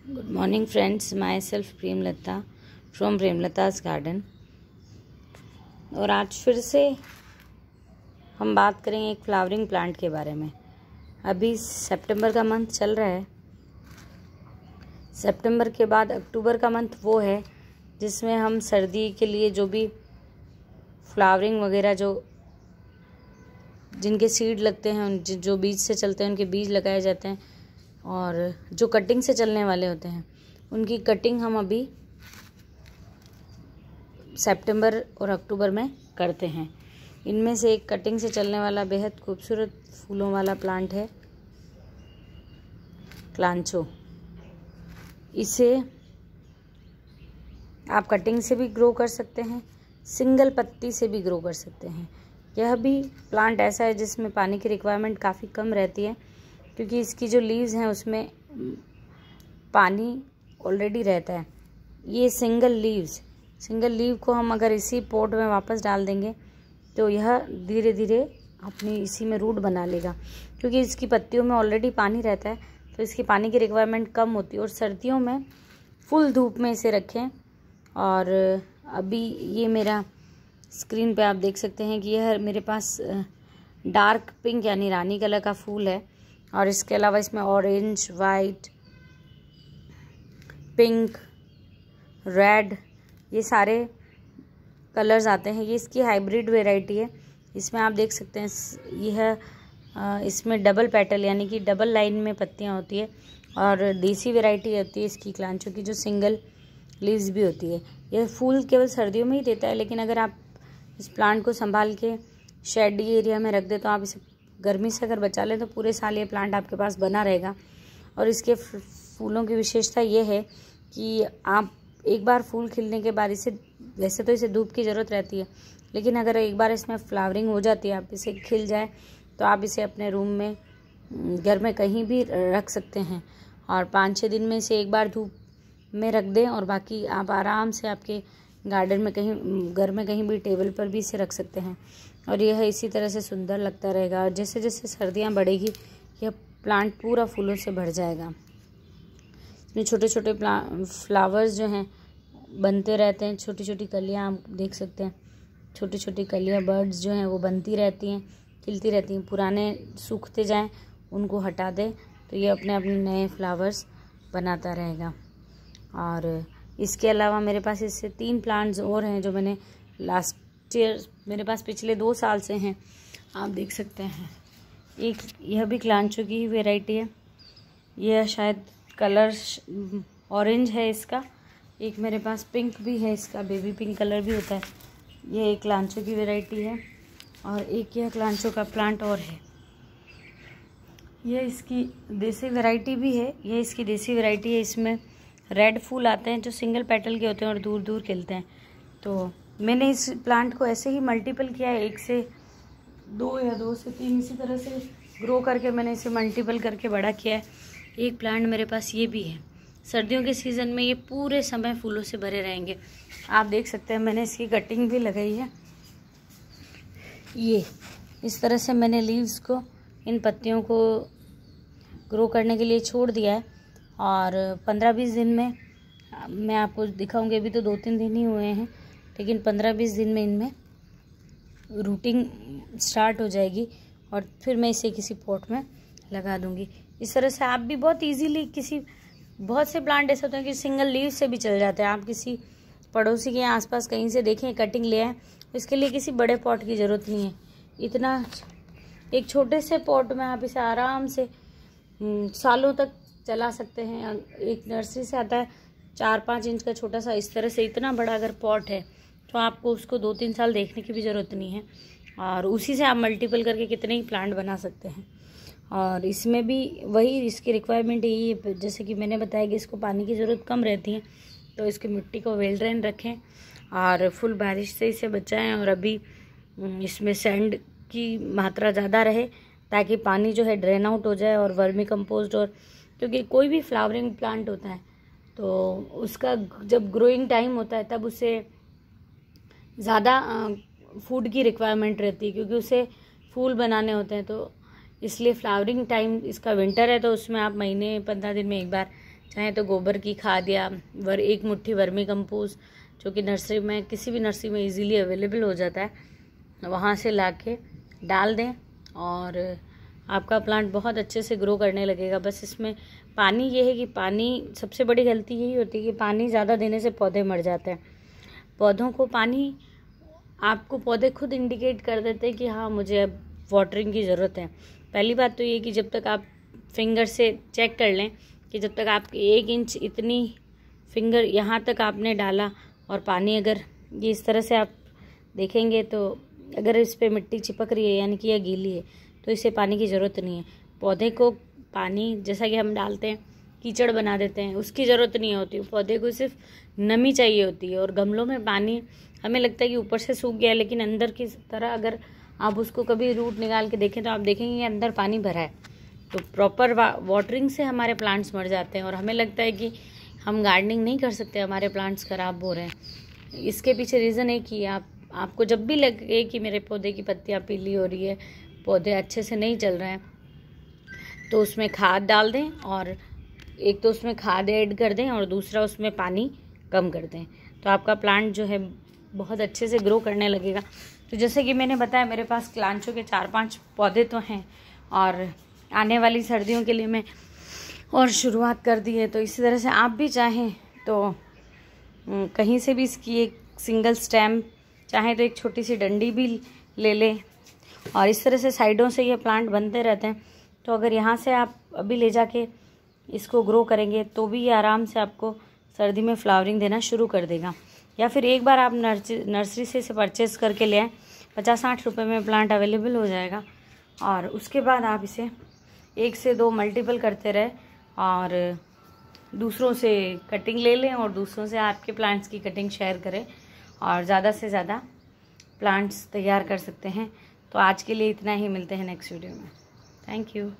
Good morning friends, myself Premlata from Premlata's garden. और आज फिर से हम बात करेंगे एक फ्लावरिंग प्लांट के बारे में। अभी सितंबर का मंथ चल रहा है। सितंबर के बाद अक्टूबर का मंथ वो है जिसमें हम सर्दी के लिए जो भी फ्लावरिंग वगैरह जिनके सीड लगते हैं, जो बीज से चलते हैं उनके बीज लगाए जाते हैं, और जो कटिंग से चलने वाले होते हैं उनकी कटिंग हम अभी सितंबर और अक्टूबर में करते हैं। इनमें से एक कटिंग से चलने वाला बेहद खूबसूरत फूलों वाला प्लांट है क्लांचो। इसे आप कटिंग से भी ग्रो कर सकते हैं, सिंगल पत्ती से भी ग्रो कर सकते हैं। यह भी प्लांट ऐसा है जिसमें पानी की रिक्वायरमेंट काफ़ी कम रहती है, क्योंकि इसकी जो लीव्स हैं उसमें पानी ऑलरेडी रहता है। ये सिंगल लीव को हम अगर इसी पॉट में वापस डाल देंगे तो यह धीरे धीरे अपनी इसी में रूट बना लेगा, क्योंकि इसकी पत्तियों में ऑलरेडी पानी रहता है, तो इसकी पानी की रिक्वायरमेंट कम होती है। और सर्दियों में फुल धूप में इसे रखें। और अभी ये मेरा स्क्रीन पे आप देख सकते हैं कि यह मेरे पास डार्क पिंक यानी रानी कलर का फूल है, और इसके अलावा इसमें ऑरेंज, वाइट, पिंक, रेड, ये सारे कलर्स आते हैं। ये इसकी हाइब्रिड वैरायटी है। इसमें आप देख सकते हैं यह इसमें डबल पेटल यानी कि डबल लाइन में पत्तियां होती है, और देसी वैरायटी होती है इसकी क्लांचो की जो सिंगल लीव्स भी होती है। यह फूल केवल सर्दियों में ही देता है, लेकिन अगर आप इस प्लांट को संभाल के शेडी एरिया में रख दे तो आप इसे गर्मी से अगर बचा लें तो पूरे साल ये प्लांट आपके पास बना रहेगा। और इसके फूलों की विशेषता ये है कि आप एक बार फूल खिलने के बाद वैसे तो इसे धूप की ज़रूरत रहती है, लेकिन अगर एक बार इसमें फ्लावरिंग हो जाती है, आप इसे खिल जाए तो आप इसे अपने रूम में, घर में कहीं भी रख सकते हैं। और 5-6 दिन में इसे एक बार धूप में रख दें, और बाकी आप आराम से आपके गार्डन में कहीं, घर में कहीं भी टेबल पर भी इसे रख सकते हैं, और यह इसी तरह से सुंदर लगता रहेगा। और जैसे जैसे सर्दियां बढ़ेगी यह प्लांट पूरा फूलों से भर जाएगा। इसमें छोटे छोटे फ्लावर्स जो हैं बनते रहते हैं, छोटी छोटी कलियां आप देख सकते हैं, छोटी छोटी कलियां बर्ड्स जो हैं वो बनती रहती हैं, खिलती रहती हैं। पुराने सूखते जाएं, उनको हटा दें तो ये अपने अपने नए फ्लावर्स बनाता रहेगा। और इसके अलावा मेरे पास इससे 3 प्लांट्स और हैं जो मैंने लास्ट ईयर, मेरे पास पिछले 2 साल से हैं, आप देख सकते हैं। एक यह भी क्लांचो की वैरायटी है। यह शायद कलर ऑरेंज है इसका। एक मेरे पास पिंक भी है, इसका बेबी पिंक कलर भी होता है। यह एक क्लांचो की वैरायटी है, और एक यह क्लांचो का प्लांट और है। यह इसकी देसी वैरायटी भी है। यह इसकी देसी वैरायटी है। इसमें रेड फूल आते हैं जो सिंगल पेटल के होते हैं और दूर दूर खिलते हैं। तो मैंने इस प्लांट को ऐसे ही मल्टीपल किया है, 1 से 2 या 2 से 3, इसी तरह से ग्रो करके मैंने इसे मल्टीपल करके बड़ा किया है। एक प्लांट मेरे पास ये भी है। सर्दियों के सीज़न में ये पूरे समय फूलों से भरे रहेंगे। आप देख सकते हैं मैंने इसकी कटिंग भी लगाई है। ये इस तरह से मैंने लीव्स को, इन पत्तियों को ग्रो करने के लिए छोड़ दिया है, और 15-20 दिन में मैं आपको दिखाऊंगी। अभी तो 2-3 दिन ही हुए हैं, लेकिन 15-20 दिन में इनमें रूटिंग स्टार्ट हो जाएगी, और फिर मैं इसे किसी पॉट में लगा दूंगी। इस तरह से आप भी बहुत इजीली बहुत से प्लांट ऐसे होते हैं कि सिंगल लीव से भी चल जाते हैं। आप किसी पड़ोसी के आसपास कहीं से देखें, कटिंग ले आए, इसके लिए किसी बड़े पॉट की ज़रूरत नहीं है। इतना एक छोटे से पॉट में आप इसे आराम से सालों तक चला सकते हैं। एक नर्सरी से आता है 4-5 इंच का छोटा सा, इस तरह से इतना बड़ा अगर पॉट है तो आपको उसको 2-3 साल देखने की भी ज़रूरत नहीं है, और उसी से आप मल्टीपल करके कितने ही प्लांट बना सकते हैं। और इसमें भी वही इसकी रिक्वायरमेंट यही है, जैसे कि मैंने बताया कि इसको पानी की ज़रूरत कम रहती है, तो इसकी मिट्टी को वेल ड्रेन रखें और फुल बारिश से इसे बचाएं। और अभी इसमें सैंड की मात्रा ज़्यादा रहे ताकि पानी जो है ड्रेन आउट हो जाए, और वर्मी कंपोस्ट, और क्योंकि कोई भी फ्लावरिंग प्लांट होता है तो उसका जब ग्रोइंग टाइम होता है तब उसे ज़्यादा फूड की रिक्वायरमेंट रहती है, क्योंकि उसे फूल बनाने होते हैं। तो इसलिए फ्लावरिंग टाइम इसका विंटर है, तो उसमें आप महीने 15 दिन में एक बार चाहे तो गोबर की खाद या एक मुट्ठी वर्मी कंपोस्ट, जो कि नर्सरी में, किसी भी नर्सरी में इजीली अवेलेबल हो जाता है, वहाँ से लाके डाल दें और आपका प्लांट बहुत अच्छे से ग्रो करने लगेगा। बस इसमें पानी, ये है कि पानी, सबसे बड़ी गलती यही होती है कि पानी ज़्यादा देने से पौधे मर जाते हैं। पौधों को पानी, आपको पौधे खुद इंडिकेट कर देते हैं कि हाँ मुझे अब वाटरिंग की ज़रूरत है। पहली बात तो ये कि जब तक आप फिंगर से चेक कर लें कि जब तक आप 1 इंच इतनी फिंगर यहाँ तक आपने डाला और पानी अगर ये इस तरह से आप देखेंगे तो अगर इस पर मिट्टी चिपक रही है यानी कि यह गीली है तो इसे पानी की ज़रूरत नहीं है। पौधे को पानी जैसा कि हम डालते हैं कीचड़ बना देते हैं, उसकी ज़रूरत नहीं होती। पौधे को सिर्फ नमी चाहिए होती है। और गमलों में पानी हमें लगता है कि ऊपर से सूख गया है, लेकिन अंदर की तरह अगर आप उसको कभी रूट निकाल के देखें तो आप देखेंगे कि अंदर पानी भरा है। तो प्रॉपर वाटरिंग से हमारे प्लांट्स मर जाते हैं और हमें लगता है कि हम गार्डनिंग नहीं कर सकते, हमारे प्लांट्स ख़राब हो रहे हैं। इसके पीछे रीज़न है कि आपको जब भी लगे कि मेरे पौधे की पत्तियाँ पीली हो रही है, पौधे अच्छे से नहीं चल रहे हैं, तो उसमें खाद डाल दें। और एक तो उसमें खाद ऐड कर दें और दूसरा उसमें पानी कम कर दें, तो आपका प्लांट जो है बहुत अच्छे से ग्रो करने लगेगा। तो जैसे कि मैंने बताया, मेरे पास क्लांचो के 4-5 पौधे तो हैं और आने वाली सर्दियों के लिए मैं और शुरुआत कर दी है। तो इसी तरह से आप भी चाहें तो कहीं से भी इसकी एक सिंगल स्टेम, चाहें तो एक छोटी सी डंडी भी ले लें और इस तरह से साइडों से ये प्लांट बनते रहते हैं। तो अगर यहाँ से आप अभी ले जाके इसको ग्रो करेंगे तो भी ये आराम से आपको सर्दी में फ्लावरिंग देना शुरू कर देगा। या फिर एक बार आप नर्सरी से इसे परचेज़ करके ले आएँ, 50-60 रुपये में प्लांट अवेलेबल हो जाएगा। और उसके बाद आप इसे 1 से 2 मल्टीपल करते रहे और दूसरों से कटिंग ले लें और दूसरों से आपके प्लांट्स की कटिंग शेयर करें और ज़्यादा से ज़्यादा प्लांट्स तैयार कर सकते हैं। तो आज के लिए इतना ही, मिलते हैं नेक्स्ट वीडियो में। Thank you.